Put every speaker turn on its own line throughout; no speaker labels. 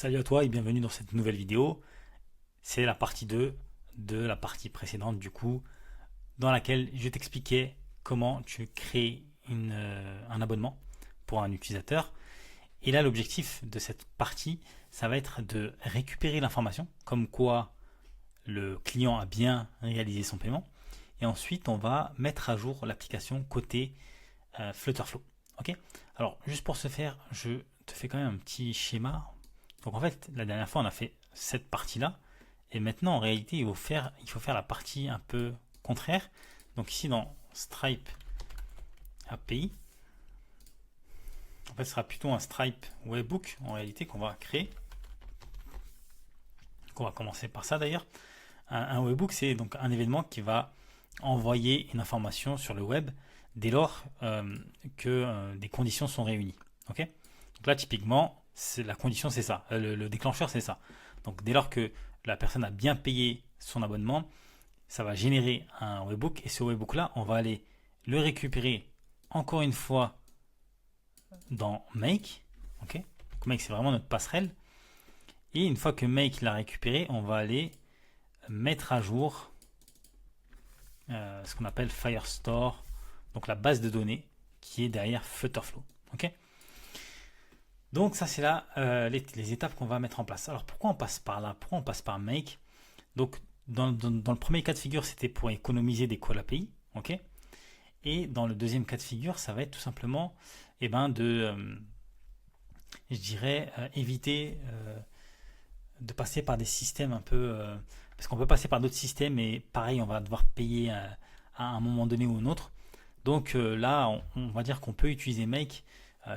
Salut à toi et bienvenue dans cette nouvelle vidéo. C'est la partie 2 de la partie précédente du coup, dans laquelle je t'expliquais comment tu crées un abonnement pour un utilisateur. Et là, l'objectif de cette partie, ça va être de récupérer l'information, comme quoi le client a bien réalisé son paiement. Et ensuite, on va mettre à jour l'application côté Flutterflow. Ok. Alors, juste pour ce faire, je te fais quand même un petit schéma. Donc en fait, la dernière fois, on a fait cette partie-là. Et maintenant, en réalité, il faut faire la partie un peu contraire. Donc ici, dans Stripe API, en fait, ce sera plutôt un Stripe Webhook, en réalité, qu'on va créer. Donc on va commencer par ça d'ailleurs. Un webhook, c'est donc un événement qui va envoyer une information sur le web dès lors que des conditions sont réunies. Ok. Donc là, typiquement, la condition, c'est ça. Le déclencheur, c'est ça. Donc dès lors que la personne a bien payé son abonnement, ça va générer un webhook. Et ce webhook-là, on va aller le récupérer encore une fois dans Make. Ok. Donc Make, c'est vraiment notre passerelle. Et une fois que Make l'a récupéré, on va aller mettre à jour ce qu'on appelle Firestore, donc la base de données qui est derrière Flutterflow. Ok. Donc ça c'est là les étapes qu'on va mettre en place. Alors pourquoi on passe par là? Pourquoi on passe par Make? Donc dans le premier cas de figure c'était pour économiser des calls API, ok. Et dans le deuxième cas de figure ça va être tout simplement je dirais éviter de passer par des systèmes un peu parce qu'on peut passer par d'autres systèmes et pareil on va devoir payer à un moment donné ou un autre. Donc là on va dire qu'on peut utiliser Make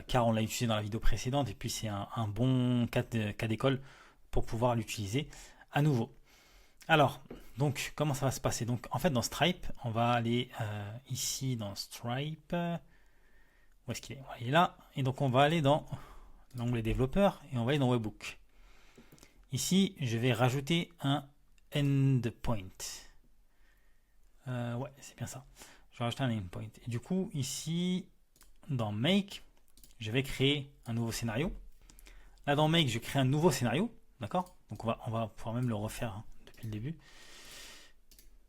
car on l'a utilisé dans la vidéo précédente et puis c'est un bon cas d'école pour pouvoir l'utiliser à nouveau. Alors, donc comment ça va se passer? Donc en fait dans Stripe, on va aller ici dans Stripe. Où est-ce qu'il est? Il est là. Et donc on va aller dans l'onglet développeur et on va aller dans Webhook. Ici, je vais rajouter un endpoint. Ouais, c'est bien ça. Je vais rajouter un endpoint. Et du coup, ici, dans Make, je vais créer un nouveau scénario. Là, dans Make, je crée un nouveau scénario. D'accord. Donc, on va pouvoir même le refaire depuis le début.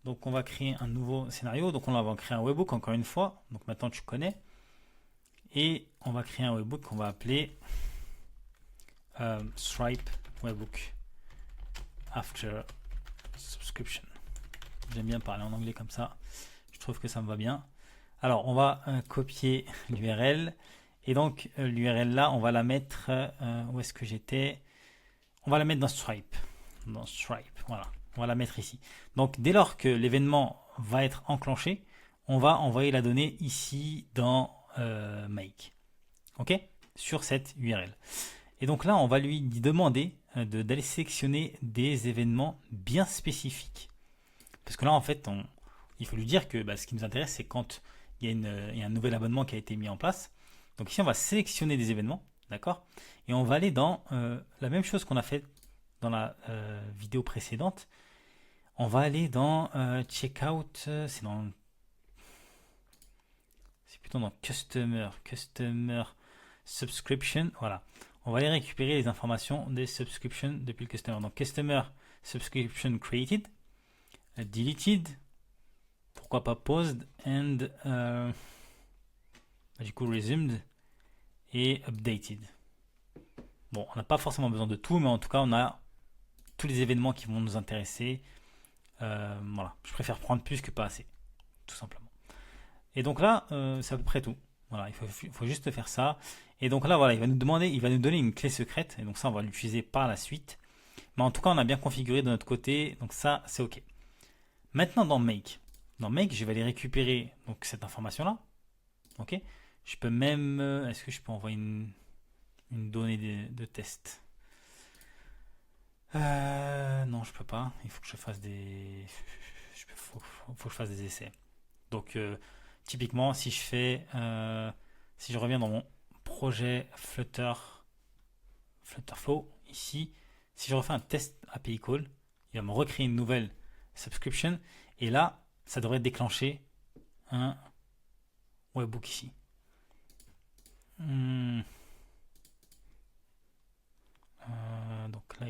Donc, on va créer un nouveau scénario. Donc, on va créer un webhook encore une fois. Donc, maintenant, tu connais. Et on va créer un webhook qu'on va appeler Stripe Webhook After Subscription. J'aime bien parler en anglais comme ça. Je trouve que ça me va bien. Alors, on va copier l'URL. Et donc, l'URL là, on va la mettre. Où est-ce que j'étais? On va la mettre dans Stripe. Dans Stripe, voilà. On va la mettre ici. Donc, dès lors que l'événement va être enclenché, on va envoyer la donnée ici dans Make. OK? Sur cette URL. Et donc là, on va lui demander d'aller sélectionner des événements bien spécifiques. Parce que là, en fait, il faut lui dire que ce qui nous intéresse, c'est quand il y a un nouvel abonnement qui a été mis en place. Donc ici, on va sélectionner des événements, d'accord. Et on va aller dans la même chose qu'on a fait dans la vidéo précédente. On va aller dans Checkout, c'est plutôt dans Customer Subscription, voilà. On va aller récupérer les informations des subscriptions depuis le Customer. Donc Customer Subscription Created, Deleted, pourquoi pas Paused, and du coup Resumed et Updated. Bon, on n'a pas forcément besoin de tout, mais en tout cas, on a tous les événements qui vont nous intéresser. Voilà, je préfère prendre plus que pas assez, tout simplement. Et donc là, c'est à peu près tout. Voilà, il faut juste faire ça. Et donc là, voilà, il va nous donner une clé secrète. Et donc ça, on va l'utiliser par la suite. Mais en tout cas, on a bien configuré de notre côté. Donc ça, c'est OK. Maintenant, dans Make. Dans Make, je vais aller récupérer donc, cette information-là. OK. Je peux même... Est-ce que je peux envoyer une donnée de test? Non, je peux pas. Il faut que je fasse des... faut que je fasse des essais. Donc, typiquement, si je reviens dans mon projet Flutterflow, ici, si je refais un test API Call, il va me recréer une nouvelle subscription. Et là, ça devrait déclencher un webhook ici.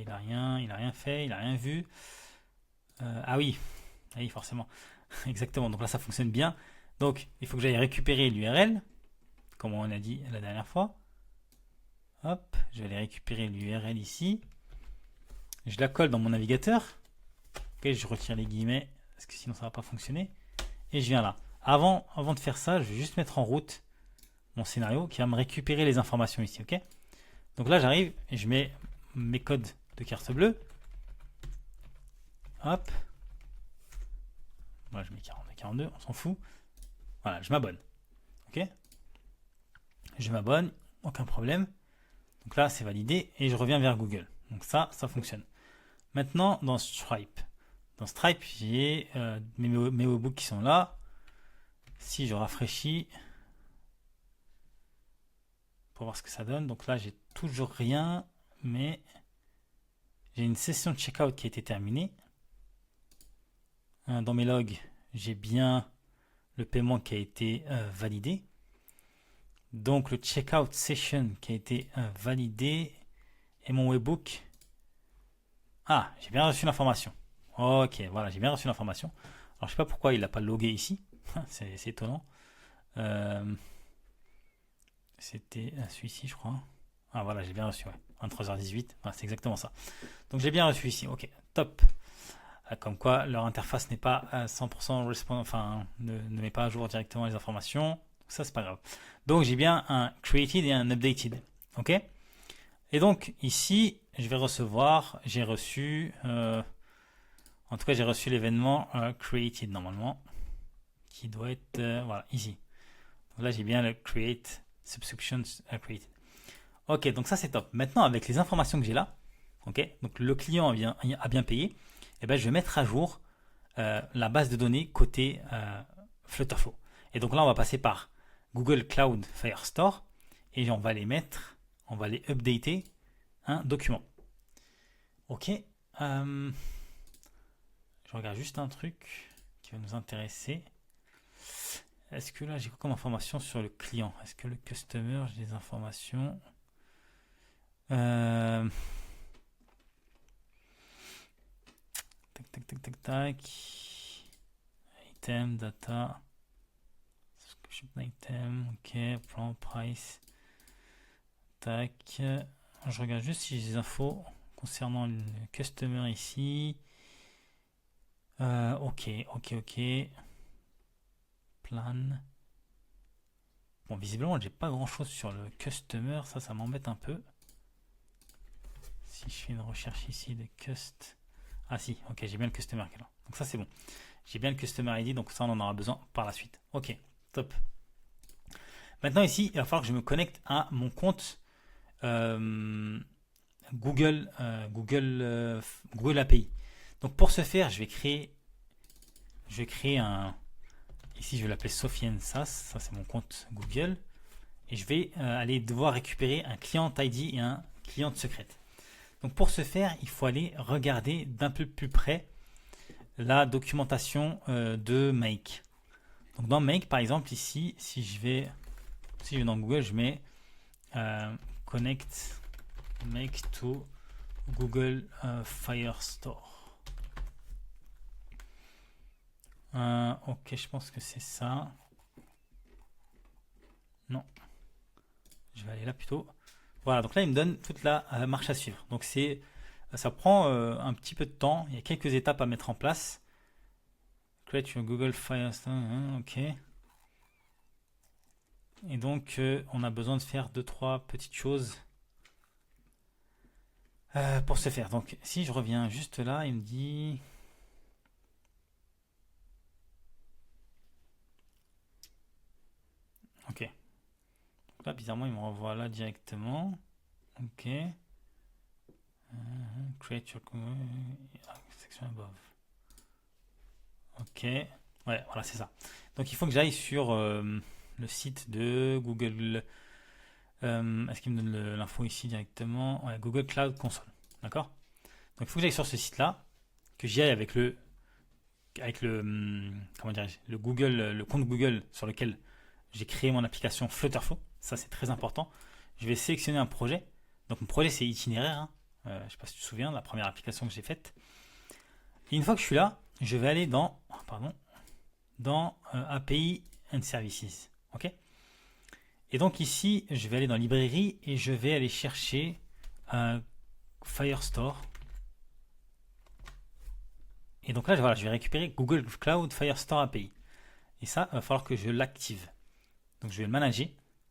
là, il a rien fait, il a rien vu. Ah oui, forcément. Exactement. Donc là, ça fonctionne bien. Donc, il faut que j'aille récupérer l'URL, comme on a dit la dernière fois. Hop, je vais aller récupérer l'URL ici. Je la colle dans mon navigateur. Ok, je retire les guillemets, parce que sinon ça va pas fonctionner. Et je viens là. Avant de faire ça, je vais juste mettre en route mon scénario qui va me récupérer les informations ici. Ok. Donc là, j'arrive et je mets mes codes de carte bleue. Hop. Moi, je mets 42, 42, on s'en fout. Voilà, je m'abonne. Ok. Je m'abonne, aucun problème. Donc là, c'est validé et je reviens vers Google. Donc ça fonctionne. Maintenant, dans Stripe. Dans Stripe, j'ai mes webhooks qui sont là. Si je rafraîchis, pour voir ce que ça donne. Donc là, j'ai toujours rien, mais j'ai une session de checkout qui a été terminée. Dans mes logs, j'ai bien le paiement qui a été validé. Donc le checkout session qui a été validé et mon webhook. Ah, j'ai bien reçu l'information. Ok, voilà, j'ai bien reçu l'information. Alors je sais pas pourquoi il n'a pas logué ici. c'est étonnant. C'était celui-ci, je crois. Ah voilà, j'ai bien reçu, ouais. 23h18, voilà, c'est exactement ça. Donc j'ai bien reçu ici, ok, top. Comme quoi leur interface n'est pas 100% ne met pas à jour directement les informations. Ça, c'est pas grave. Donc j'ai bien un created et un updated. Ok. Et donc ici, je vais recevoir, j'ai reçu, en tout cas j'ai reçu l'événement created normalement, qui doit être, voilà, ici. Donc là j'ai bien le create subscriptions created. Ok, donc ça c'est top. Maintenant avec les informations que j'ai là, ok, donc le client a bien payé, et ben je vais mettre à jour la base de données côté Flutterflow. Et donc là on va passer par Google Cloud Firestore et on va les updater un document. Ok. Je regarde juste un truc qui va nous intéresser. Est-ce que là j'ai quoi comme information sur le client? Est-ce que le customer, j'ai des informations? Tac. Item, data. Subscription item, ok. Plan, price. Tac. Je regarde juste si j'ai des infos concernant le customer ici. Ok. Plan. Bon, visiblement, j'ai pas grand chose sur le customer. Ça m'embête un peu. Si je fais une recherche ici de cust. Ah si, ok, j'ai bien le customer qui est là. Donc ça c'est bon. J'ai bien le customer ID, donc ça on en aura besoin par la suite. Ok, top. Maintenant ici, il va falloir que je me connecte à mon compte Google API. Donc pour ce faire, je vais créer un. Ici, je vais l'appeler Sofiane SaaS. Ça c'est mon compte Google. Et je vais aller devoir récupérer un client ID et un client secrète. Donc pour ce faire, il faut aller regarder d'un peu plus près la documentation de Make. Donc dans Make, par exemple, ici, si je vais dans Google, je mets Connect Make to Google Firestore. Ok, je pense que c'est ça. Non. Je vais aller là plutôt. Voilà, donc là, il me donne toute la marche à suivre. Donc ça prend un petit peu de temps. Il y a quelques étapes à mettre en place. Create your Google Firestore. Ok. Et donc, on a besoin de faire 2-3 petites choses pour ce faire. Donc, si je reviens juste là, il me dit... Ok. Donc là, bizarrement, il me renvoie là directement. Ok. Create your section above. Ok. Ouais, voilà, c'est ça. Donc, il faut que j'aille sur le site de Google. Est-ce qu'il me donne l'info ici directement? Ouais, Google Cloud Console. D'accord? Donc, il faut que j'aille sur ce site-là, que j'y aille avec le comment dirais-je, le compte Google sur lequel j'ai créé mon application Flutterflow. Ça, c'est très important. Je vais sélectionner un projet. Donc, mon projet, c'est itinéraire. Je ne sais pas si tu te souviens, la première application que j'ai faite. Et une fois que je suis là, je vais aller dans API and Services. Ok. Et donc ici, je vais aller dans librairie et je vais aller chercher Firestore. Et donc là, voilà, je vais récupérer Google Cloud Firestore API. Et ça, il va falloir que je l'active. Donc je vais le manager.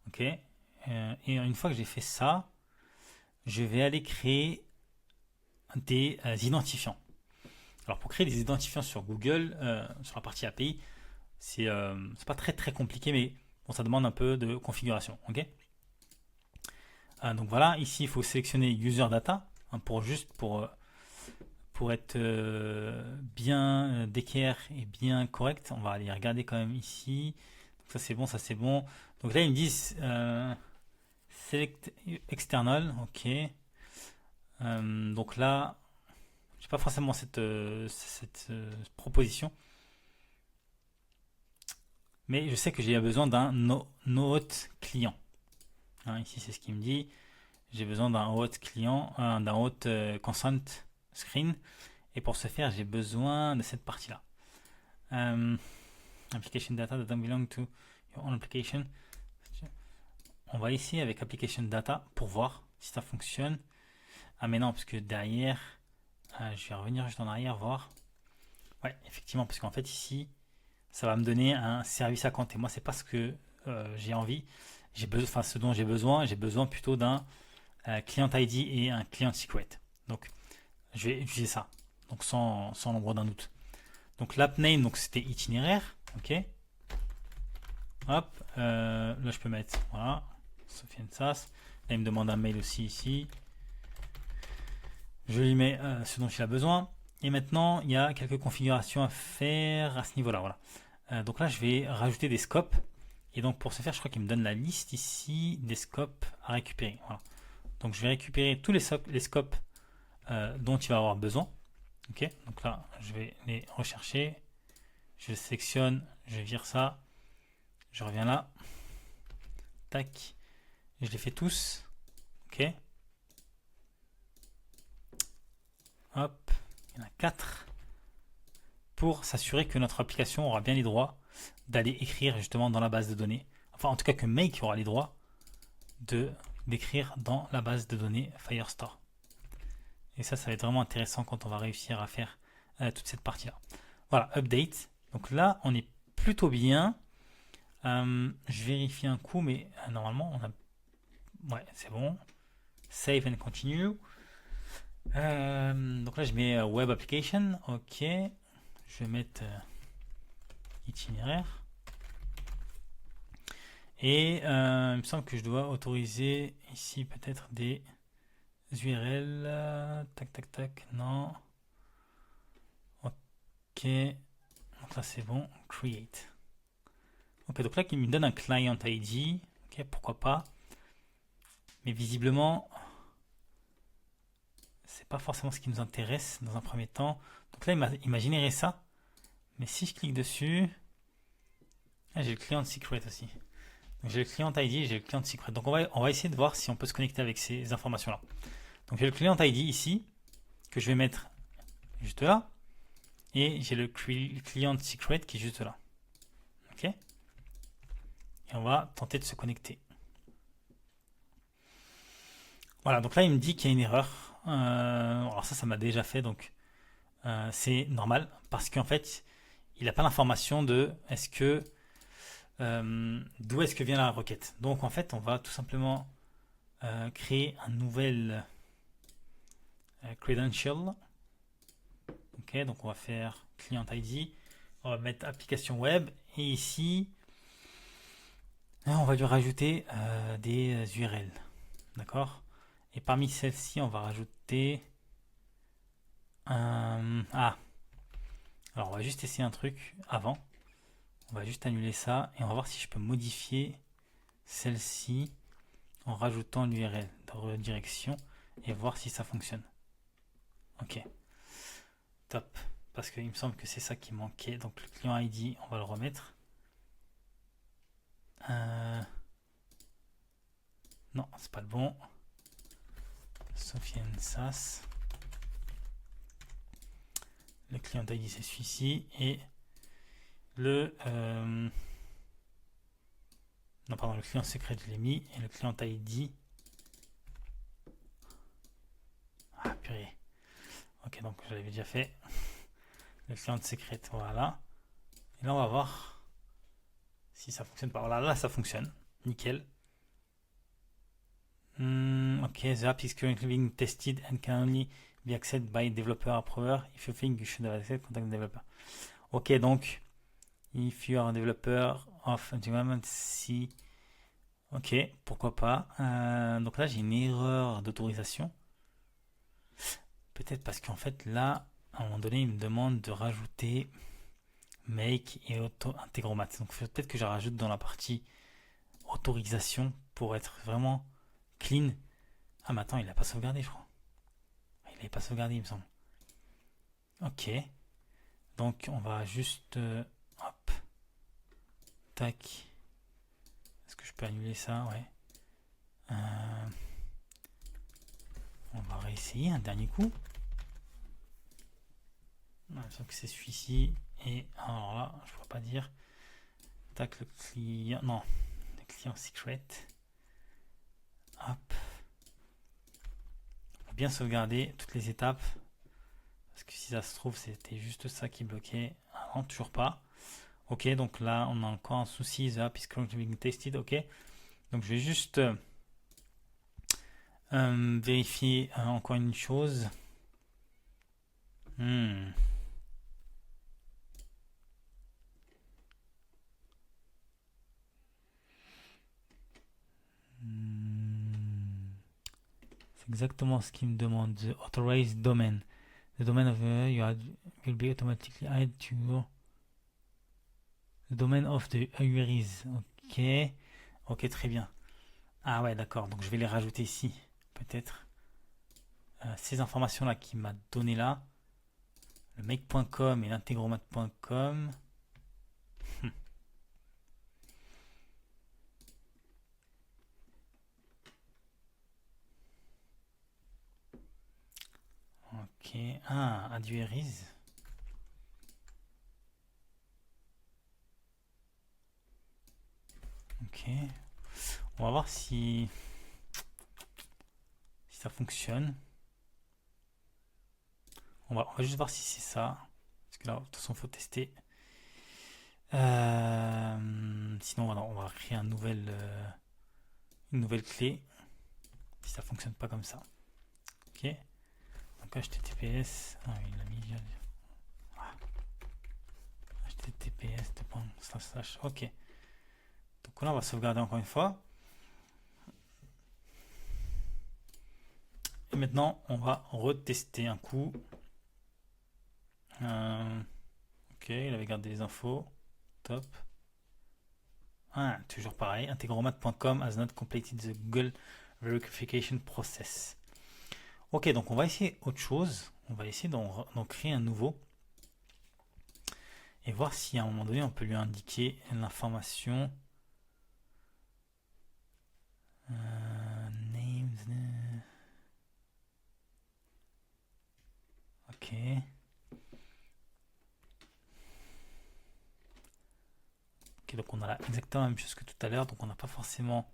Ok. Et une fois que j'ai fait ça, je vais aller créer des identifiants. Alors pour créer des identifiants sur Google, sur la partie API, c'est pas très compliqué, mais bon, ça demande un peu de configuration. Ok. Donc voilà, ici il faut sélectionner User Data hein, pour être bien DKR et bien correct. On va aller regarder quand même ici. Donc ça c'est bon, ça c'est bon. Donc là ils me disent Select External, ok. Donc là, j'ai pas forcément cette proposition. Mais je sais que j'ai besoin d'un hôte client. Hein, ici, c'est ce qu'il me dit. J'ai besoin d'un hôte client, d'un hôte consent screen. Et pour ce faire, j'ai besoin de cette partie-là. Application data doesn't belong to your own application. On va ici avec application data pour voir si ça fonctionne. Ah mais non, parce que derrière, je vais revenir juste en arrière voir. Ouais, effectivement, parce qu'en fait ici, ça va me donner un service à compte. Et moi, c'est pas ce que j'ai envie. Ce dont j'ai besoin plutôt d'un client ID et un client secret. Donc, je vais utiliser ça. Donc, sans l'ombre d'un doute. Donc, l'app name, donc c'était itinéraire. Ok. Hop. Là, je peux mettre, voilà, Sofiane Sass. Là, il me demande un mail aussi ici. Je lui mets ce dont il a besoin. Et maintenant, il y a quelques configurations à faire à ce niveau-là. Voilà. Donc là, je vais rajouter des scopes. Et donc pour ce faire, je crois qu'il me donne la liste ici des scopes à récupérer. Voilà. Donc je vais récupérer tous les scopes dont il va avoir besoin. Ok. Donc là, je vais les rechercher. Je sélectionne, je vire ça. Je reviens là. Tac. Je les fais tous. Ok. Hop. Il y en a 4. Pour s'assurer que notre application aura bien les droits d'aller écrire justement dans la base de données. Enfin, en tout cas, que Make aura les droits d'écrire dans la base de données Firestore. Et ça va être vraiment intéressant quand on va réussir à faire toute cette partie-là. Voilà, update. Donc là, on est plutôt bien. Je vérifie un coup, mais normalement, on a... Ouais, c'est bon. Save and continue. Donc là, je mets Web Application. Ok. Je vais mettre itinéraire. Et il me semble que je dois autoriser ici peut-être des URL. Tac, tac, tac. Non. Ok. Donc là, c'est bon. Create. Ok, donc là, il me donne un client ID. Ok, pourquoi pas. Mais visiblement, c'est pas forcément ce qui nous intéresse dans un premier temps. Donc là, il m'a généré ça. Mais si je clique dessus, j'ai le client secret aussi. Donc j'ai le client ID et j'ai le client secret. Donc on va essayer de voir si on peut se connecter avec ces informations-là. Donc j'ai le client ID ici, que je vais mettre juste là. Et j'ai le client secret qui est juste là. Ok. Et on va tenter de se connecter. Voilà, donc là il me dit qu'il y a une erreur. Alors ça m'a déjà fait, donc c'est normal. Parce qu'en fait, il n'a pas l'information de d'où est-ce que vient la requête. Donc en fait, on va tout simplement créer un nouvel credential. Ok, donc on va faire client ID, on va mettre application web et ici on va lui rajouter des URL. D'accord. Et parmi celles-ci, on va rajouter alors on va juste essayer un truc avant. On va juste annuler ça et on va voir si je peux modifier celle-ci en rajoutant l'URL de redirection et voir si ça fonctionne. Ok, top, parce qu'il me semble que c'est ça qui manquait. Donc le client ID, on va le remettre. Non, c'est pas le bon. Sofiane SAS. Le client ID c'est celui-ci et le non pardon, le client secret je l'ai mis et le client ID. Ah purée. Ok, donc je l'avais déjà fait. Le client secret, voilà. Et là on va voir si ça fonctionne pas. Voilà, là ça fonctionne. Nickel. Ok, the app is currently being tested and can only be accessed by developer approver. If you think you should have access, contact the developer. Ok, donc if you are a developer of environment, si. Ok, pourquoi pas. Donc là j'ai une erreur d'autorisation. Peut-être parce qu'en fait là, à un moment donné, il me demande de rajouter make et auto integromat. Donc peut-être que je rajoute dans la partie autorisation pour être vraiment clean. Ah mais attends, il n'a pas sauvegardé je crois. Il n'avait pas sauvegardé il me semble. Ok. Donc on va juste hop. Tac. Est-ce que je peux annuler ça? Ouais. On va réessayer un dernier coup. Il me semble que c'est celui-ci. Et alors là, je ne pourrais pas dire. Tac, le client. Non, le client secret. Hop. Faut bien sauvegarder toutes les étapes. Parce que si ça se trouve, c'était juste ça qui bloquait. Ah non, toujours pas. Ok, donc là, on a encore un souci. The app is currently being tested. Ok. Donc je vais juste vérifier encore une chose. C'est exactement ce qu'il me demande. The authorized domain. The domain of will be automatically added to the domain of the URIs. Ok. Ok, très bien. Ah ouais, d'accord. Donc je vais les rajouter ici. Peut-être. Ces informations-là qu'il m'a donné là. Le make.com et l'integromat.com. Ok. Ah, add URIs. Ok. On va voir si ça fonctionne. On va juste voir si c'est ça. Parce que là, de toute façon, il faut tester. Sinon, voilà, on va créer une nouvelle clé. Si ça fonctionne pas comme ça. Ok. Donc HTTPS. Ah oui, il l'a mis. HTTPS. Ok. Donc là, on va sauvegarder encore une fois. Et maintenant, on va retester un coup. Ok, il avait gardé les infos. Top. Ah, toujours pareil. Integromat.com has not completed the Google verification process. Ok, donc on va essayer autre chose. On va essayer d'en créer un nouveau. Et voir si à un moment donné on peut lui indiquer l'information. Names. Ok. Ok, donc on a là exactement la même chose que tout à l'heure. Donc on n'a pas forcément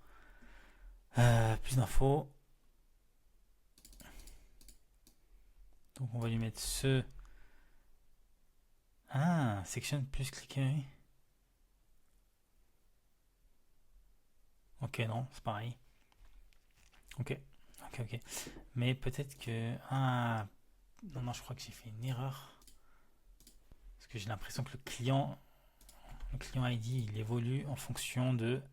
plus d'infos. Donc on va lui mettre ce. Ah, section plus cliquer. Ok, non, c'est pareil. Ok, ok. Mais peut-être que. Ah, non, je crois que j'ai fait une erreur. Parce que j'ai l'impression que le client ID, il évolue en fonction de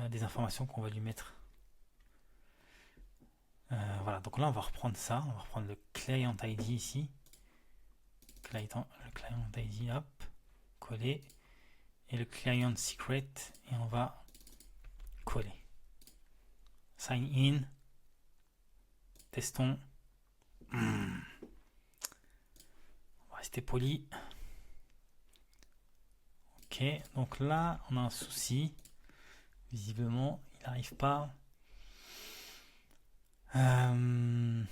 des informations qu'on va lui mettre. Voilà, donc là on va reprendre ça. On va reprendre le client ID ici. Le client ID, hop, coller. Et le client secret, et on va coller. Sign in. Testons. On va rester poli. Ok, donc là on a un souci. Visiblement, il n'arrive pas. Euh,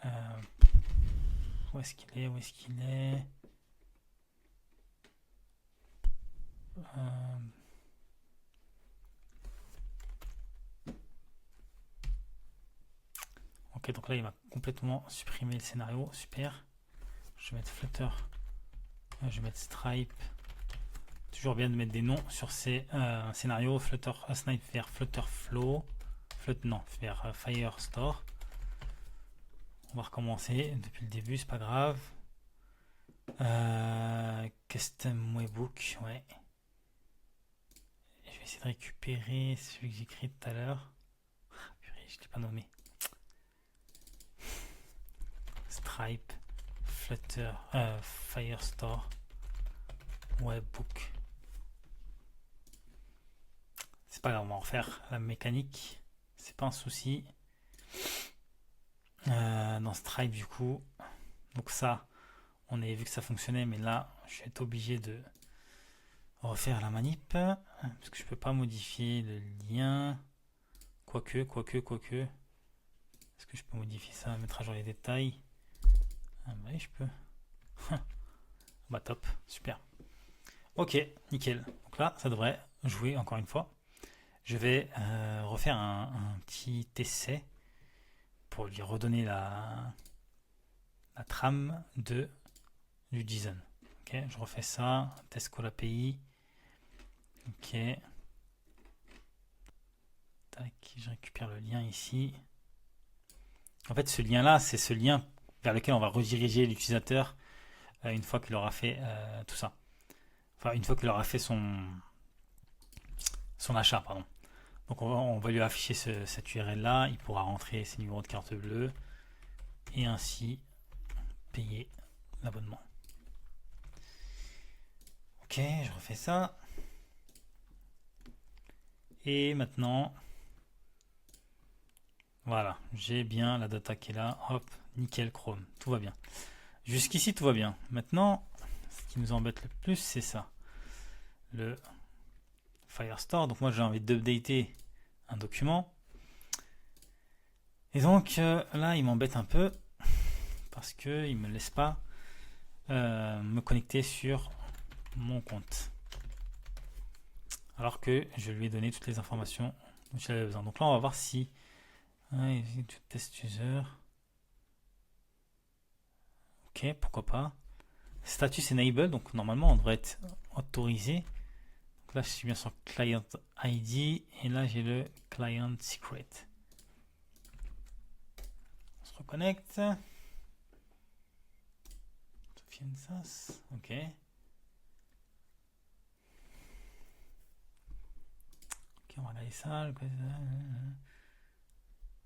euh, où est-ce qu'il est? Où est-ce qu'il est? Ok, donc là il m'a complètement supprimé le scénario, super. Je vais mettre Flutter, je vais mettre Stripe. Toujours bien de mettre des noms sur ces scénarios. Flutter Snipe vers Flutter Flow, non, vers Firestore. On va recommencer depuis le début, c'est pas grave. Custom Webbook, ouais. Je vais essayer de récupérer celui que j'ai créé tout à l'heure. Je ne l'ai pas nommé. Stripe, Flutter, Firestore, Webbook. C'est pas grave, on va en refaire la mécanique. C'est pas un souci. Dans Stripe, du coup. Donc ça, on avait vu que ça fonctionnait, mais là, je vais être obligé de refaire la manip. Parce que je peux pas modifier le lien. Quoique. Est-ce que je peux modifier ça, mettre à jour les détails? Ah bah oui, je peux. Bah top, super. Ok, nickel. Donc là, ça devrait jouer encore une fois. Je vais refaire un petit essai pour lui redonner la trame du JSON. Ok, je refais ça. Test call API. Ok. Tac, je récupère le lien ici. En fait, ce lien-là, c'est ce lien vers lequel on va rediriger l'utilisateur une fois qu'il aura fait tout ça. Enfin, une fois qu'il aura fait son achat, pardon. Donc on va lui afficher cette URL là, il pourra rentrer ses numéros de carte bleue et ainsi payer l'abonnement. Ok, je refais ça. Et maintenant, voilà, j'ai bien la data qui est là. Hop, nickel Chrome, tout va bien. Jusqu'ici, tout va bien. Maintenant, ce qui nous embête le plus, c'est ça. Le Firestore. Donc moi, j'ai envie d'updater un document. Et donc là, il m'embête un peu parce qu'il ne me laisse pas me connecter sur mon compte. Alors que je lui ai donné toutes les informations dont il avait besoin. Donc là, on va voir si test user. Ok, pourquoi pas. Status enable, donc normalement on devrait être autorisé. Donc là, je suis bien sur client ID et là j'ai le client secret. On se reconnecte. Ok. Ok, on va regarder ça.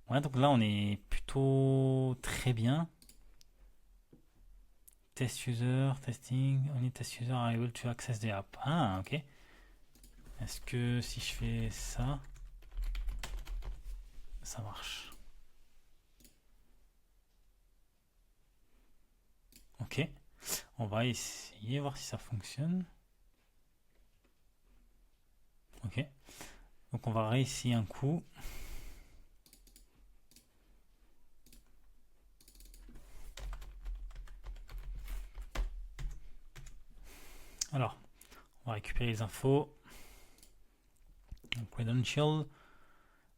Ouais, donc là on est plutôt très bien. Test user, testing, only test user are able to access the app. Ah, ok. Est-ce que si je fais ça, ça marche? Ok. On va essayer, voir si ça fonctionne. Ok. Donc on va réessayer un coup. Alors, on va récupérer les infos. Donc, credential.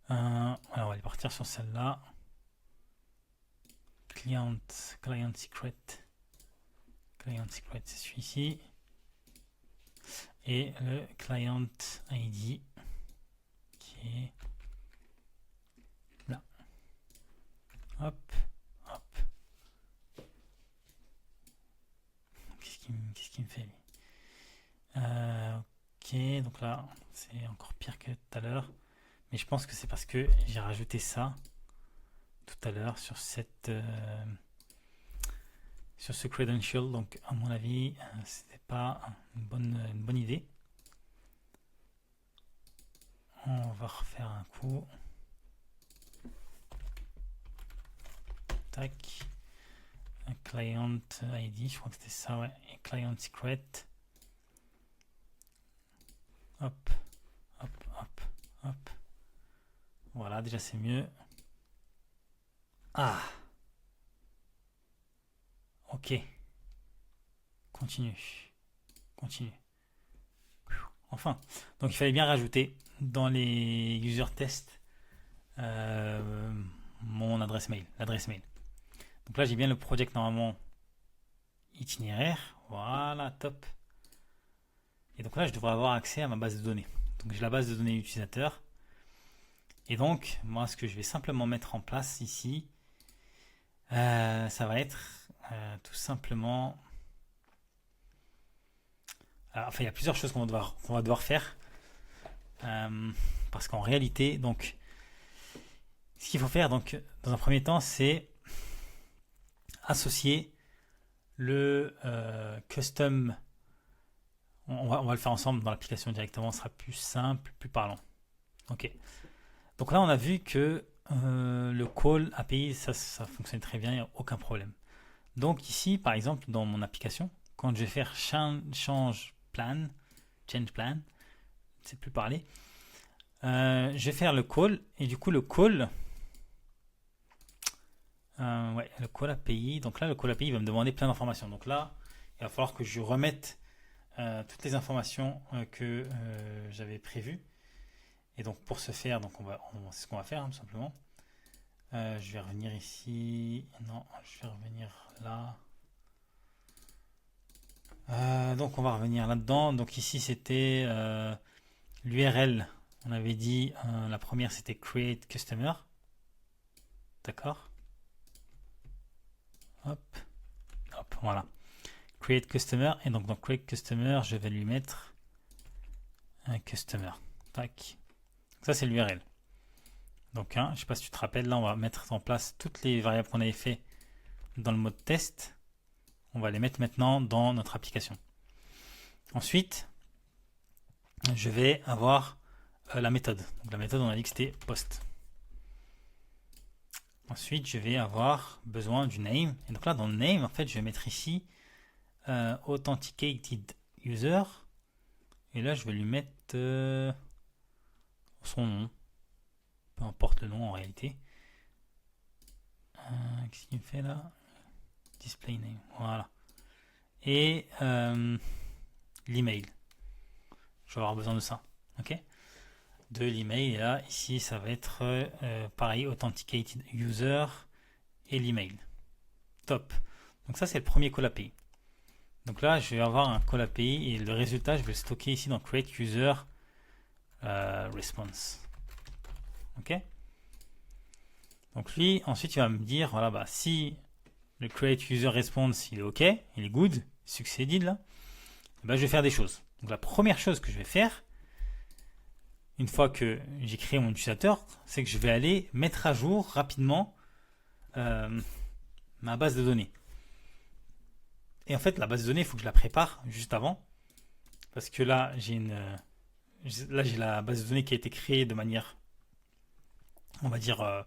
Alors, on va aller partir sur celle-là. Client secret. Client secret, c'est celui-ci. Et le client ID qui est là. Hop, hop. Qu'est-ce qu'il me fait lui? Ok, donc là, c'est encore pire que tout à l'heure. Mais je pense que c'est parce que j'ai rajouté ça tout à l'heure sur sur ce credential. Donc, à mon avis, c'était pas une bonne idée. On va refaire un coup. Tac. Un client ID, je crois que c'était ça, ouais. Et client secret. Hop, hop, hop, hop. Voilà, déjà c'est mieux. Ah. Ok. Continue. Continue. Enfin. Donc il fallait bien rajouter dans les user tests mon adresse mail, l'adresse mail. Donc là j'ai bien le project normalement itinéraire. Voilà, top. Et donc là je devrais avoir accès à ma base de données. Donc j'ai la base de données utilisateur. Et donc moi ce que je vais simplement mettre en place ici, ça va être tout simplement... Enfin, il y a plusieurs choses qu'on va devoir faire. Parce qu'en réalité, donc, ce qu'il faut faire, donc, dans un premier temps, c'est associer le custom. On va le faire ensemble dans l'application directement, ce sera plus simple, plus parlant. Ok. Donc là, on a vu que le call API, ça fonctionne très bien, il n'y a aucun problème. Donc ici, par exemple, dans mon application, quand je vais faire change plan, c'est plus parler, je vais faire le call, et du coup le call, le call API, donc là le call API va me demander plein d'informations. Donc là, il va falloir que je remette toutes les informations que j'avais prévues. Et donc pour ce faire, donc c'est ce qu'on va faire tout simplement. Je vais revenir ici, non, je vais revenir là. Donc on va revenir là-dedans. Donc ici c'était l'URL. On avait dit la première c'était create customer. D'accord. Hop. Hop, voilà. Create customer. Et donc dans create customer, je vais lui mettre un customer. Tac. Ça c'est l'URL. Donc je ne sais pas si tu te rappelles, là on va mettre en place toutes les variables qu'on avait fait dans le mode test. On va les mettre maintenant dans notre application. Ensuite, je vais avoir la méthode. Donc la méthode, on a dit que c'était post. Ensuite, je vais avoir besoin du name. Et donc là, dans le name, en fait, je vais mettre ici authenticated user. Et là, je vais lui mettre son nom. Peu importe le nom en réalité. Qu'est-ce qu'il me fait là? Display name. Voilà. Et l'email. Je vais avoir besoin de ça. Ok? De l'email. Et là, ici, ça va être pareil, authenticated user et l'email. Top. Donc ça, c'est le premier call API. Donc là, je vais avoir un call API et le résultat, je vais le stocker ici dans create user response. Ok? Donc lui, ensuite, il va me dire, voilà, bah, si le create user response, il est ok, il est good, succeeded là, bah, je vais faire des choses. Donc la première chose que je vais faire, une fois que j'ai créé mon utilisateur, c'est que je vais aller mettre à jour rapidement ma base de données. Et en fait, la base de données, il faut que je la prépare juste avant. Parce que là, j'ai la base de données qui a été créée de manière, on va dire,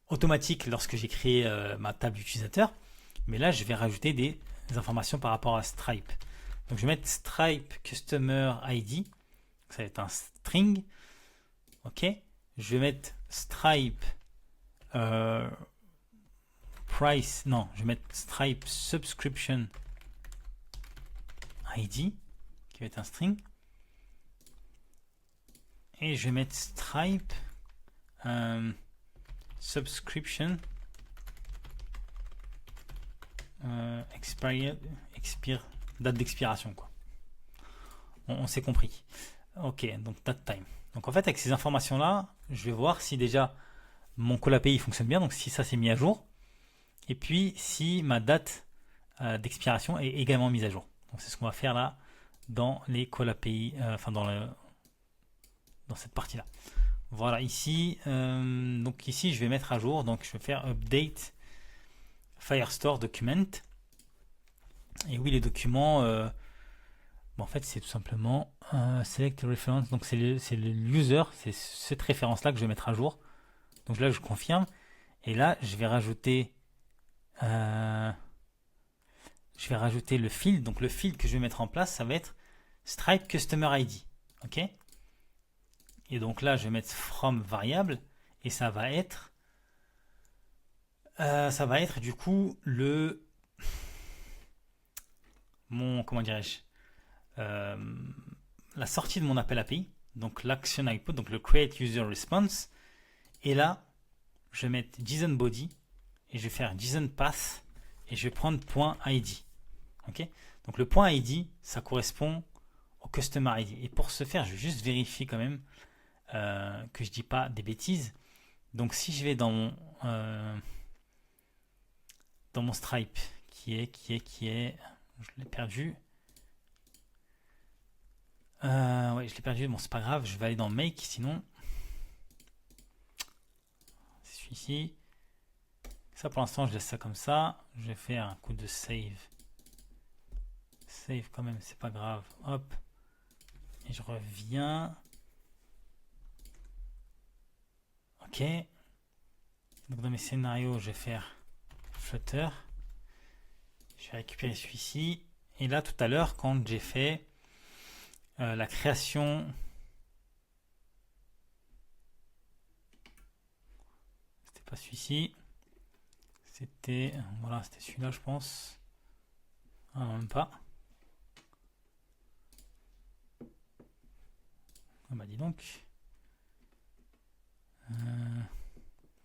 automatique lorsque j'ai créé ma table utilisateur. Mais là, je vais rajouter des informations par rapport à Stripe. Donc, je vais mettre Stripe Customer ID. Ça va être un string. Ok. Je vais mettre Stripe price. Non, je vais mettre Stripe Subscription ID qui va être un string. Et je vais mettre Stripe Subscription date d'expiration quoi. On s'est compris. Ok, donc date time. Donc en fait avec ces informations là, je vais voir si déjà mon call API fonctionne bien, donc si ça s'est mis à jour, et puis si ma date d'expiration est également mise à jour. Donc c'est ce qu'on va faire là dans les call API, enfin dans cette partie là. Voilà, ici, donc ici je vais mettre à jour, donc je vais faire update Firestore document. Et oui, les documents, en fait c'est tout simplement select reference, donc c'est le user, c'est cette référence là que je vais mettre à jour. Donc là je confirme, et là je vais rajouter le field. Donc le field que je vais mettre en place, ça va être Stripe Customer ID. Ok. Et donc là, je vais mettre from variable. et ça va être du coup comment dirais-je, la sortie de mon appel API, donc l'action output, donc le create user response, et là je vais mettre JSON body et je vais faire JSON path et je vais prendre .id. Ok, donc le .id ça correspond au customer ID, et pour ce faire je vais juste vérifier quand même que je dis pas des bêtises. Donc si je vais dans mon Stripe qui est, je l'ai perdu. Ouais, je l'ai perdu, bon c'est pas grave, je vais aller dans Make sinon. C'est celui-ci. Ça pour l'instant je laisse ça comme ça. Je vais faire un coup de save. Save quand même, c'est pas grave. Hop. Et je reviens. Ok. Donc dans mes scénarios, je vais faire Flutter. Je vais récupérer celui-ci. Et là tout à l'heure, quand j'ai fait la création, c'était pas celui-ci, c'était voilà, c'était celui-là je pense. Ah, non, même pas. Ah bah dis donc.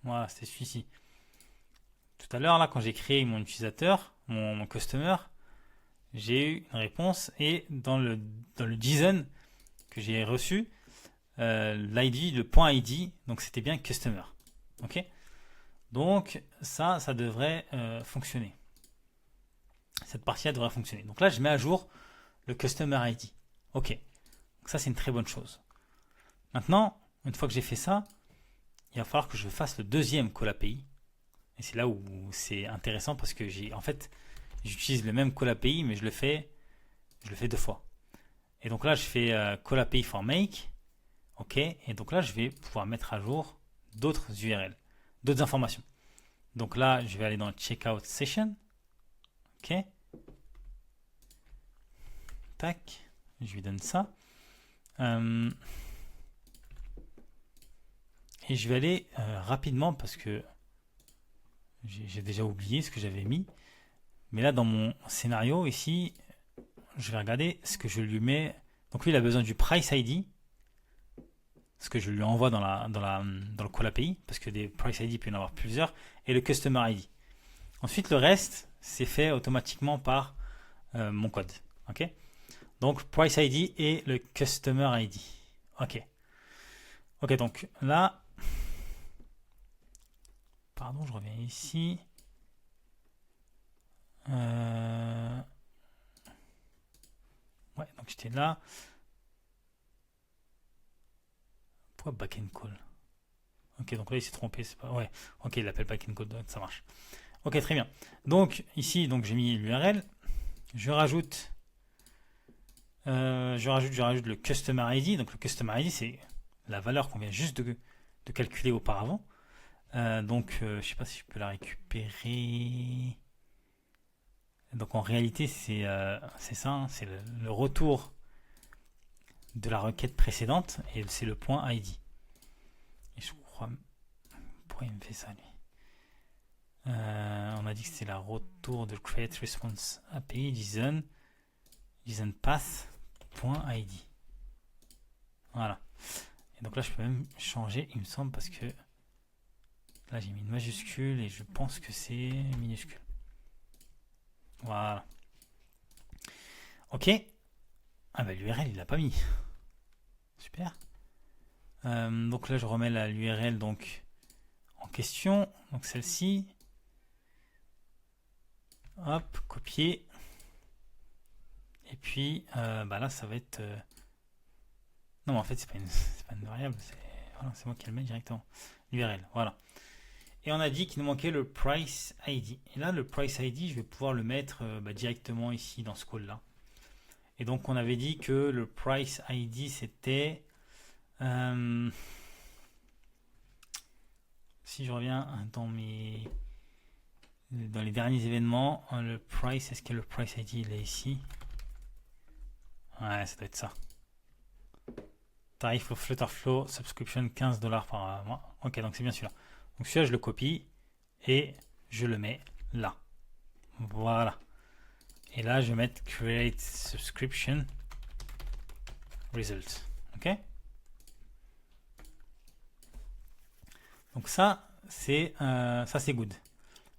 Voilà, c'était celui-ci. Tout à l'heure là, quand j'ai créé mon utilisateur, mon customer, j'ai eu une réponse, et dans le JSON que j'ai reçu, l'ID, le point ID, donc c'était bien customer. Ok, donc ça devrait fonctionner. Cette partie-là devrait fonctionner. Donc là, je mets à jour le customer ID. Ok, donc ça c'est une très bonne chose. Maintenant, une fois que j'ai fait ça, il va falloir que je fasse le deuxième call API. Et c'est là où c'est intéressant, parce que j'utilise le même call API, mais je le fais 2 fois. Et donc là, je fais call API for make. Ok, et donc là, je vais pouvoir mettre à jour d'autres URL, d'autres informations. Donc là, je vais aller dans checkout session. Ok. Tac, je lui donne ça. Et je vais aller rapidement, parce que j'ai déjà oublié ce que j'avais mis. Mais là, dans mon scénario ici, je vais regarder ce que je lui mets. Donc lui, il a besoin du price ID, ce que je lui envoie dans le call API, parce que des price ID, il peut y en avoir plusieurs, et le customer ID. Ensuite, le reste, c'est fait automatiquement par mon code. Ok. Donc price ID et le customer ID. Ok. Ok, donc là, pardon, je reviens ici. Ouais, donc j'étais là. Pourquoi back and call? Ok, donc là il s'est trompé, c'est pas. Ouais, ok, il l'appelle back and call, ça marche. Ok, très bien. Donc ici, donc j'ai mis l'URL. Je rajoute le customer ID. Donc le customer ID, c'est la valeur qu'on vient juste de calculer auparavant. Donc je sais pas si je peux la récupérer. Donc en réalité, c'est ça, hein, c'est le retour de la requête précédente, et c'est le point ID. Et je crois. Pourquoi il me fait ça, lui? On a dit que c'était la retour de create response API JSON path point ID. Voilà. Et donc là, je peux même changer, il me semble, parce que là, j'ai mis une majuscule et je pense que c'est minuscule. Voilà. Ok. Ah bah l'URL, il l'a pas mis. Super. Donc là, je remets l'URL donc en question. Donc celle-ci. Hop, copier. Et puis bah là, ça va être. Non, mais en fait, c'est pas une variable. C'est moi qui le mets directement. L'URL. Voilà. Et on a dit qu'il nous manquait le price ID. Et là, le price ID, je vais pouvoir le mettre directement ici dans ce call-là. Et donc, on avait dit que le price ID, c'était... si je reviens dans les derniers événements, le price, est-ce que le price ID, il est ici? Ouais, ça doit être ça. tarif au Flutterflow subscription $15 par mois. Ok, donc c'est bien celui-là. Donc celui-là, je le copie et je le mets là. Voilà. Et là, je vais mettre create subscription result. Ok. Donc ça, c'est good.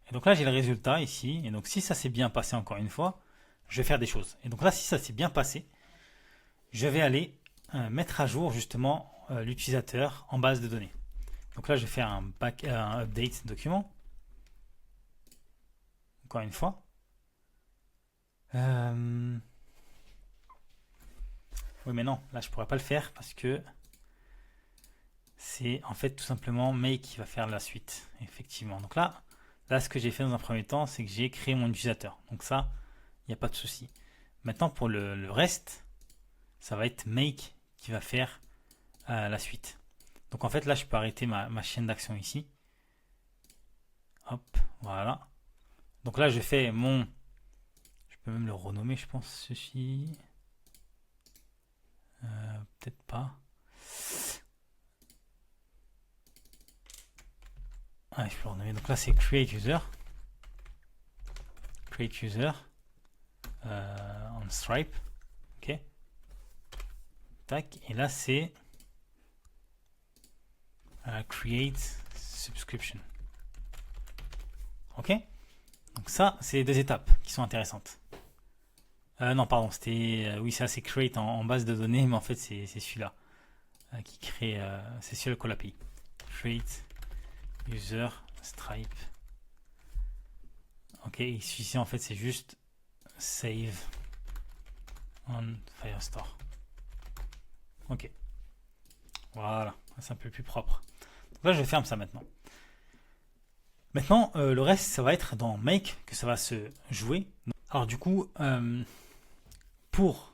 Et donc là, j'ai le résultat ici. Et donc si ça s'est bien passé encore une fois, je vais faire des choses. Et donc là, si ça s'est bien passé, je vais aller mettre à jour justement l'utilisateur en base de données. Donc là, je vais faire un update document. Encore une fois. Oui, mais non, là, je pourrais pas le faire parce que c'est en fait tout simplement make qui va faire la suite, effectivement. Donc là, ce que j'ai fait dans un premier temps, c'est que j'ai créé mon utilisateur. Donc ça, il n'y a pas de souci. Maintenant, pour le reste, ça va être make qui va faire la suite. Donc en fait, là, je peux arrêter ma chaîne d'action ici. Hop, voilà. Donc là, je fais mon... Je peux même le renommer, je pense, ceci. Peut-être pas. Ah, je peux le renommer. Donc là, c'est create user. Create user. En Stripe. Ok. Tac. Et là, c'est create subscription. Ok. Donc ça, c'est les deux étapes qui sont intéressantes. Non, pardon, c'était... oui, ça, c'est create en base de données, mais en fait, c'est celui-là qui crée... c'est celui-là qu'on l'API. Create user Stripe. Ok, ici, en fait, c'est juste save on Firestore. Ok. Voilà, c'est un peu plus propre. Donc là, je ferme ça maintenant. Maintenant, le reste, ça va être dans Make que ça va se jouer. Alors du coup, pour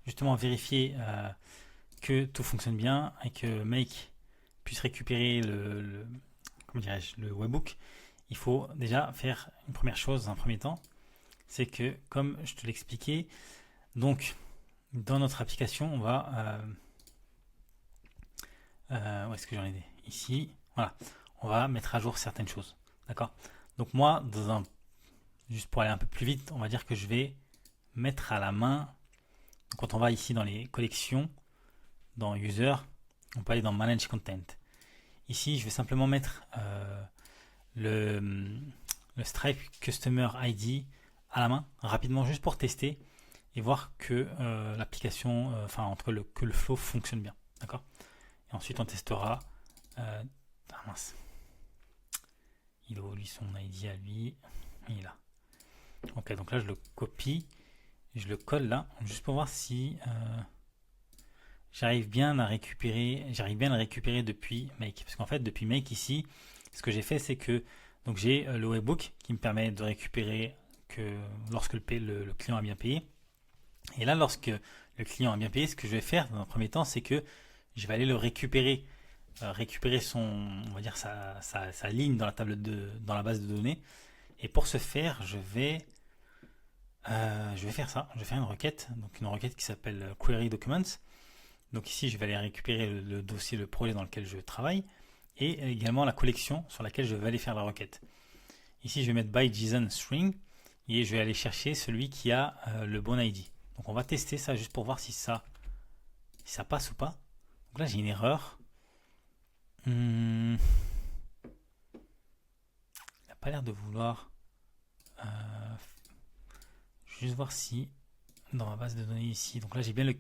justement vérifier que tout fonctionne bien et que Make puisse récupérer comment dirais-je, le webhook, il faut déjà faire une première chose dans un premier temps. C'est que, comme je te l'expliquais, donc dans notre application, on va... où est-ce que j'en ai ici? Voilà, on va mettre à jour certaines choses. D'accord. Donc moi, juste pour aller un peu plus vite, on va dire que je vais mettre à la main. Quand on va ici dans les collections, dans User, on peut aller dans Manage Content. Ici, je vais simplement mettre le Stripe Customer ID à la main, rapidement, juste pour tester et voir que l'application, que le flow fonctionne bien. D'accord. Et ensuite, on testera. Ah mince. Il est où lui son ID à lui? Il est là. Ok, donc là je le copie, je le colle là, juste pour voir si j'arrive bien à le récupérer depuis Make. Parce qu'en fait, depuis Make ici, ce que j'ai fait, c'est que donc j'ai le webhook qui me permet de récupérer que lorsque le client a bien payé. Et là, lorsque le client a bien payé, ce que je vais faire dans un premier temps, c'est que je vais aller le récupérer son, on va dire sa ligne dans dans la base de données. Et pour ce faire, je vais faire ça. Je vais faire une requête, donc une requête qui s'appelle Query Documents. Donc ici, je vais aller récupérer le dossier, le projet dans lequel je travaille, et également la collection sur laquelle je vais aller faire la requête. Ici, je vais mettre by JSON string et je vais aller chercher celui qui a le bon ID. Donc on va tester ça juste pour voir si ça passe ou pas. Donc là, j'ai une erreur. Il n'a pas l'air de vouloir. Juste voir si dans ma base de données ici. Donc là, j'ai bien le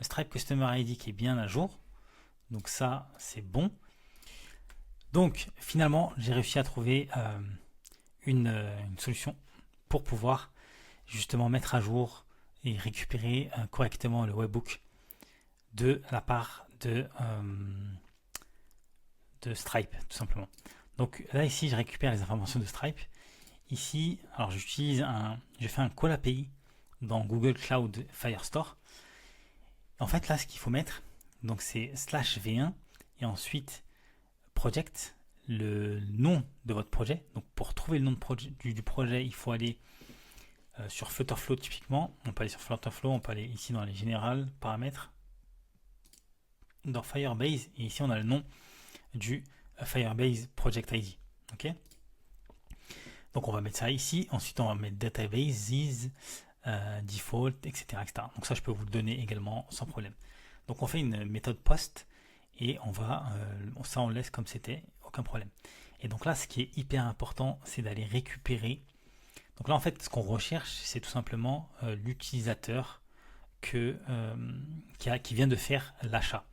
Stripe Customer ID qui est bien à jour. Donc ça, c'est bon. Donc finalement, j'ai réussi à trouver une solution pour pouvoir justement mettre à jour et récupérer correctement le webhook de la part de Stripe, tout simplement. Donc là, ici, je récupère les informations de Stripe. Ici, alors je fais un call API dans Google Cloud Firestore. En fait, là, ce qu'il faut mettre, donc c'est /v1 et ensuite project, le nom de votre projet. Donc pour trouver le nom du projet, il faut aller sur Flutterflow typiquement. On peut aller sur Flutterflow, on peut aller ici dans les générales, paramètres. dans Firebase et ici on a le nom du Firebase Project ID. Ok. Donc on va mettre ça ici. Ensuite on va mettre databases, default, etc., etc. Donc ça je peux vous le donner également sans problème. Donc on fait une méthode post et on va ça on laisse comme c'était, aucun problème. Et donc là ce qui est hyper important c'est d'aller récupérer. Donc là en fait ce qu'on recherche c'est tout simplement l'utilisateur qui vient de faire l'achat.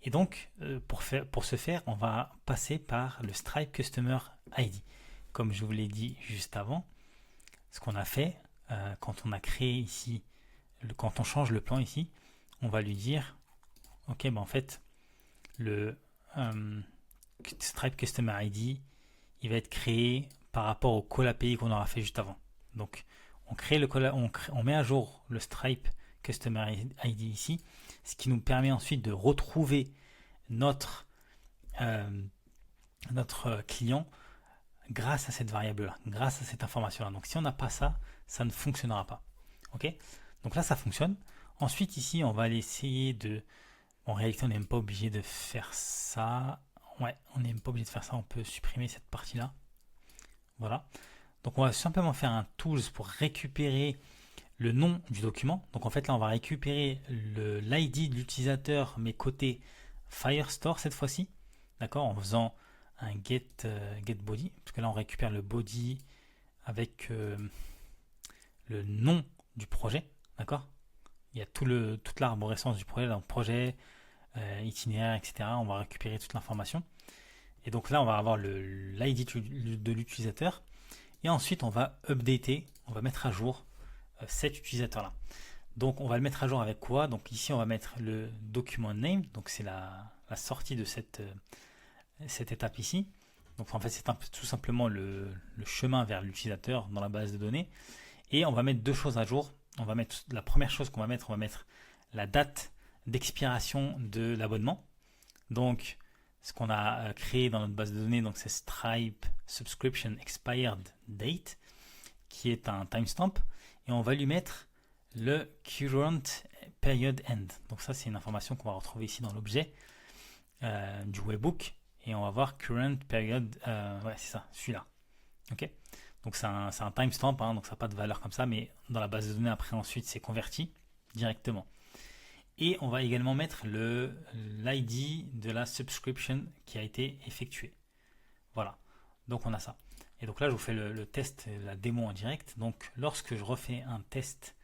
Et donc pour ce faire on va passer par le Stripe Customer ID. Comme je vous l'ai dit juste avant, ce qu'on a fait quand on a créé ici, quand on change le plan ici, on va lui dire ok, ben en fait le Stripe Customer ID il va être créé par rapport au call API qu'on aura fait juste avant. Donc on crée le call, on met à jour le Stripe Customer ID ici, ce qui nous permet ensuite de retrouver notre client grâce à cette variable là, grâce à cette information là. Donc si on n'a pas ça, ça ne fonctionnera pas. Ok, donc là ça fonctionne. Ensuite ici on va aller essayer de, en réalité on n'est même pas obligé de faire ça. Ouais, on n'est même pas obligé de faire ça, on peut supprimer cette partie là. Voilà, donc on va simplement faire un tools pour récupérer le nom du document. Donc en fait là on va récupérer l'ID de l'utilisateur mais côté Firestore cette fois-ci, d'accord, en faisant un get body, parce que là on récupère le body avec le nom du projet, d'accord. Il y a toute l'arborescence du projet, dans le projet, itinéraire, etc. On va récupérer toute l'information. Et donc là on va avoir l'ID de l'utilisateur et ensuite on va updater, on va mettre à jour cet utilisateur là. Donc on va le mettre à jour avec quoi? Donc ici on va mettre le document name, donc c'est la sortie de cette étape ici. Donc en fait c'est tout simplement le chemin vers l'utilisateur dans la base de données. Et on va mettre deux choses à jour. On va mettre la première chose qu'on va mettre, on va mettre la date d'expiration de l'abonnement. Donc ce qu'on a créé dans notre base de données, donc c'est Stripe Subscription Expired Date, qui est un timestamp. Et on va lui mettre le current period end. Donc ça c'est une information qu'on va retrouver ici dans l'objet du webbook. Et on va voir current period, ouais c'est ça, celui-là. Ok. Donc c'est un timestamp, hein, donc ça n'a pas de valeur comme ça, mais dans la base de données après ensuite c'est converti directement. Et on va également mettre l'ID de la subscription qui a été effectuée. Voilà, donc on a ça. Et donc là je vous fais le test, la démo en direct. Donc lorsque je refais un test,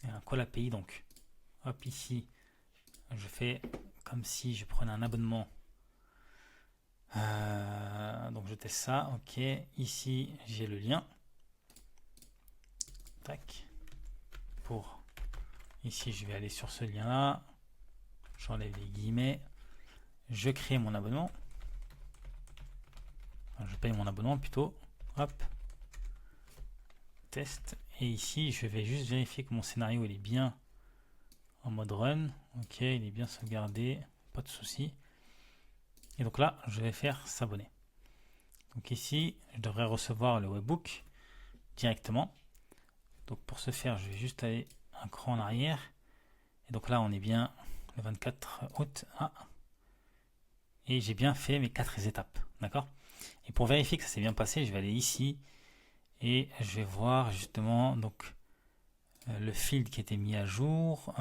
un call API, donc hop ici, je fais comme si je prenais un abonnement. Donc je teste ça, ok, ici j'ai le lien, tac, ici je vais aller sur ce lien là, j'enlève les guillemets, je crée mon abonnement, enfin, je paye mon abonnement plutôt, hop, test, et ici je vais juste vérifier que mon scénario il est bien en mode run, ok, il est bien sauvegardé, pas de souci. Et donc là, je vais faire s'abonner. Donc ici, je devrais recevoir le webbook directement. Donc pour ce faire, je vais juste aller un cran en arrière. Et donc là, on est bien le 24 août. Ah. Et j'ai bien fait mes 4 étapes. D'accord? Et pour vérifier que ça s'est bien passé, je vais aller ici. Et je vais voir justement donc, le field qui a été mis à jour.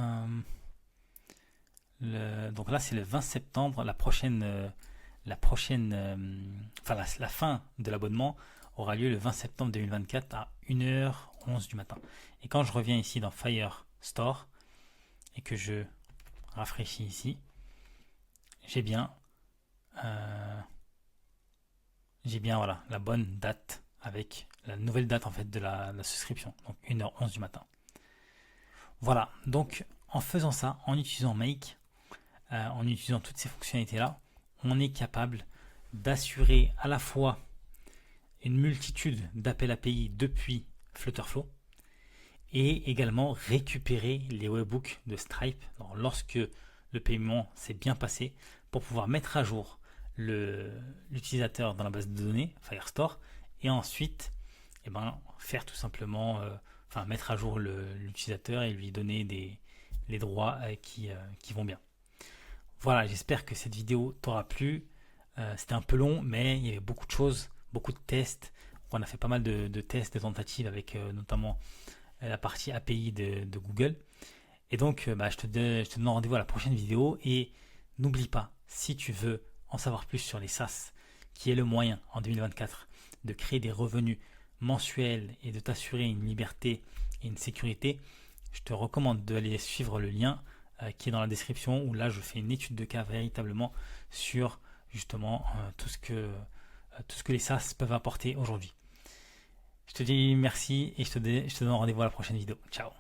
Donc là, c'est le 20 septembre. La fin de l'abonnement aura lieu le 20 septembre 2024 à 1h11 du matin. Et quand je reviens ici dans Firestore et que je rafraîchis ici, j'ai bien voilà, la bonne date avec la nouvelle date en fait de la souscription, donc 1h11 du matin. Voilà, donc en faisant ça, en utilisant Make, en utilisant toutes ces fonctionnalités là, on est capable d'assurer à la fois une multitude d'appels API depuis Flutterflow et également récupérer les webhooks de Stripe lorsque le paiement s'est bien passé pour pouvoir mettre à jour l'utilisateur dans la base de données Firestore et ensuite faire tout simplement mettre à jour l'utilisateur et lui donner les droits qui vont bien. Voilà, j'espère que cette vidéo t'aura plu. C'était un peu long, mais il y avait beaucoup de choses, beaucoup de tests. On a fait pas mal de tests, de tentatives avec notamment la partie API de Google. Et donc, je te donne rendez-vous à la prochaine vidéo. Et n'oublie pas, si tu veux en savoir plus sur les SaaS, qui est le moyen en 2024 de créer des revenus mensuels et de t'assurer une liberté et une sécurité, je te recommande d'aller suivre le lien qui est dans la description, où là je fais une étude de cas véritablement sur justement tout ce que les SaaS peuvent apporter aujourd'hui. Je te dis merci et je te donne rendez-vous à la prochaine vidéo. Ciao.